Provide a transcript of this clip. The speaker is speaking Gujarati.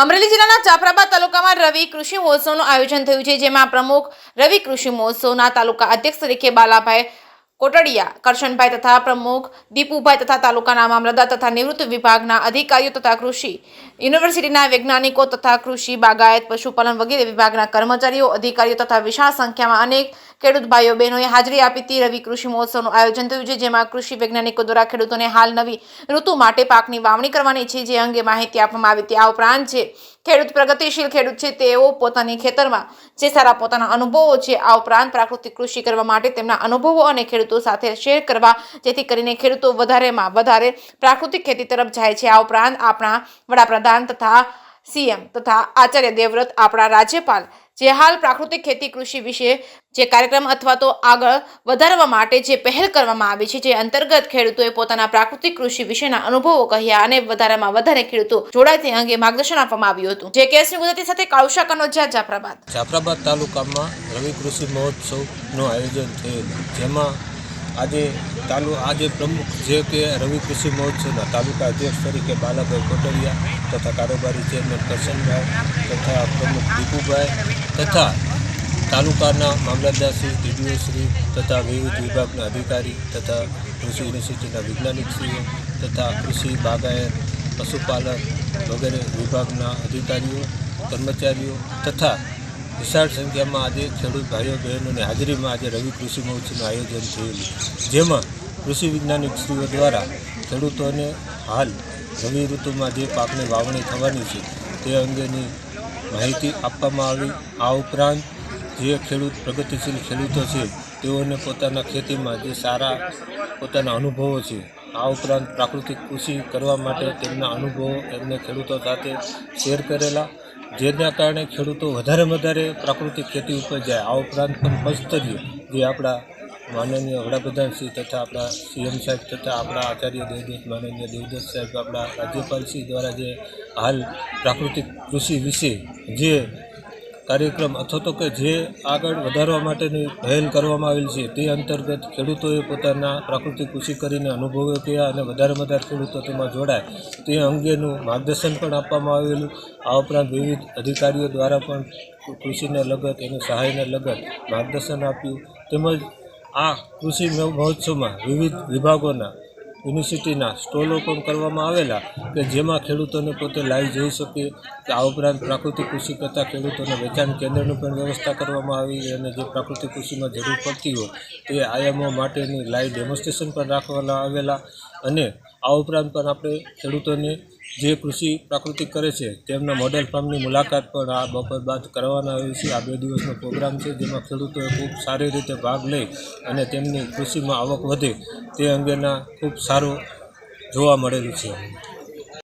અમરેલી જિલ્લાના જાફરાબાદ તાલુકામાં રવિ કૃષિ મહોત્સવનું આયોજન થયું છે, જેમાં પ્રમુખ રવિ કૃષિ મહોત્સવના તાલુકા અધ્યક્ષ તરીકે બાલાભાઈ કોટડિયા, કરશનભાઈ તથા પ્રમુખ દીપુભાઈ તથા તાલુકાના મામલતદાર તથા નિવૃત્ત વિભાગના અધિકારીઓ તથા કૃષિ યુનિવર્સિટીના વૈજ્ઞાનિકો તથા કૃષિ બાગાયત પશુપાલન વગેરે વિભાગના કર્મચારીઓ અધિકારીઓ તથા વિશાળ સંખ્યામાં અનેક ખેડૂત ભાઈઓ બહેનોએ હાજરી આપી હતી। રવિ કૃષિ મહોત્સવનું આયોજન થયું છે, જેમાં કૃષિ વૈજ્ઞાનિકો દ્વારા ખેડૂતોને હાલ નવી ઋતુ માટે પાકની વાવણી કરવાની છે, જે અંગે માહિતી આપવામાં આવી હતી। આ ઉપરાંત જે ખેડૂત પ્રગતિશીલ ખેડૂત છે તેઓ પોતાની ખેતરમાં જે સારા પોતાના અનુભવો છે, આ ઉપરાંત પ્રાકૃતિક કૃષિ કરવા માટે તેમના અનુભવો અને ખેડૂતો સાથે શેર કરવા, જેથી કરીને ખેડૂતો વધારેમાં વધારે પ્રાકૃતિક ખેતી તરફ જાય છે। આ ઉપરાંત આપણા વડાપ્રધાન તથા સીએમ તથા આચાર્ય દેવવ્રત, આપણા રાજ્યપાલ જે હાલ પ્રાકૃતિક ખેતી કૃષિ વિશે જે કાર્યક્રમ અથવા તો આગળ વધારવા માટે જે પહેલ કરવામાં આવી છે, જે અંતર્ગત ખેડૂતોએ પોતાના પ્રાકૃતિક કૃષિ વિશેના અનુભવો કહ્યા અને વધારેમાં વધારે ખેડૂતો જોડાય તે અંગે માર્ગદર્શન આપવામાં આવ્યું હતું। જે કેસની ગુજરાતી સાથે કાળુશા કનોજિયા, જાફરાબાદ તાલુકામાં રવિ કૃષિ મહોત્સવનું આયોજન થયેલું, જેમાં આજે પ્રમુખ જે કે રવિ કૃષિ મહોત્સવના તાલુકા અધ્યક્ષ તરીકે બાલાભાઈ કોટડિયા તથા કારોબારી ચેરમેન કરશનભાઈ તથા પ્રમુખ દીપુભાઈ તથા તાલુકાના મામલતદારશ્રી, ડીડીઓશ્રી તથા વિવિધ વિભાગના અધિકારી તથા કૃષિ યુનિવર્સિટીના વૈજ્ઞાનિકશ્રીઓ તથા કૃષિ બાગાયત પશુપાલન વગેરે વિભાગના અધિકારીઓ કર્મચારીઓ તથા વિશાળ સંખ્યામાં આજે ખેડૂત ભાઈઓ બહેનોની હાજરીમાં આજે રવિ કૃષિ મહોત્સવનું આયોજન થયેલું, જેમાં કૃષિ વૈજ્ઞાનિકશ્રીઓ દ્વારા ખેડૂતોને હાલ રવિ ઋતુમાં જે પાકની વાવણી થવાની છે તે અંગેની માહિતી આપવામાં આવી। આ ઉપરાંત જે ખેડૂત પ્રગતિશીલ ખેડૂતો છે તેઓને પોતાના ખેતીમાં જે સારા પોતાના અનુભવો છે, આ ઉપરાંત પ્રાકૃતિક કૃષિ કરવા માટે તેમના અનુભવો એમને ખેડૂતો સાથે શેર કરેલા, જેના કારણે ખેડૂતો વધારે પ્રાકૃતિક ખેતી ઉપર જાય। આ ઉપરાંત પણ પંચતરીય જે આપણા માનનીય વડાપ્રધાનશ્રી તથા આપણા સીએમ સાહેબ તથા આપણા આચાર્ય દેવદત્ત માનનીય દેવદત્ત સાહેબ આપણા રાજ્યપાલશ્રી દ્વારા જે હાલ પ્રાકૃતિક કૃષિ વિશે જે કાર્યક્રમ અથવા તો કે જે આગળ વધારવા માટેની પહેલ કરવામાં આવેલી છે, તે અંતર્ગત ખેડૂતોએ પોતાના પ્રાકૃતિક કૃષિ કરીને અનુભવો કર્યા અને વધારે ખેડૂતો તેમાં જોડાય તે અંગેનું માર્ગદર્શન પણ આપવામાં આવેલું। આ ઉપરાંત વિવિધ અધિકારીઓ દ્વારા પણ કૃષિને લગત એની સહાયને લગત માર્ગદર્શન આપ્યું, તેમજ આ કૃષિ મહોત્સવમાં વિવિધ વિભાગોના યુનિવર્સિટીના સ્ટોલો પણ કરવામાં આવેલા કે જેમાં ખેડૂતોને પોતે લાઈવ જોઈ શકે કે આ ઉપરાંત પ્રાકૃતિક કૃષિ કરતા ખેડૂતોને વેચાણ કેન્દ્રની પણ વ્યવસ્થા કરવામાં આવી અને જે પ્રાકૃતિક કૃષિમાં જરૂર પડતી હોય તે આયામો માટેની લાઈવ ડેમોન્સ્ટ્રેશન પણ રાખવામાં આવેલા। અને આ ઉપરાંત પણ આપણે ખેડૂતોને જે કૃષિ પ્રાકૃતિક કરે છે તેમના મોડેલ ફાર્મની મુલાકાત પણ આ બપોર બાદ કરવાના આવી છે। આ 2 દિવસનો પ્રોગ્રામ છે, જેમાં ખેડૂતોએ ખૂબ સારી રીતે ભાગ લઈ અને તેમની કૃષિમાં આવક વધે તે અંગેના ખૂબ સારું જોવા મળેલું છે।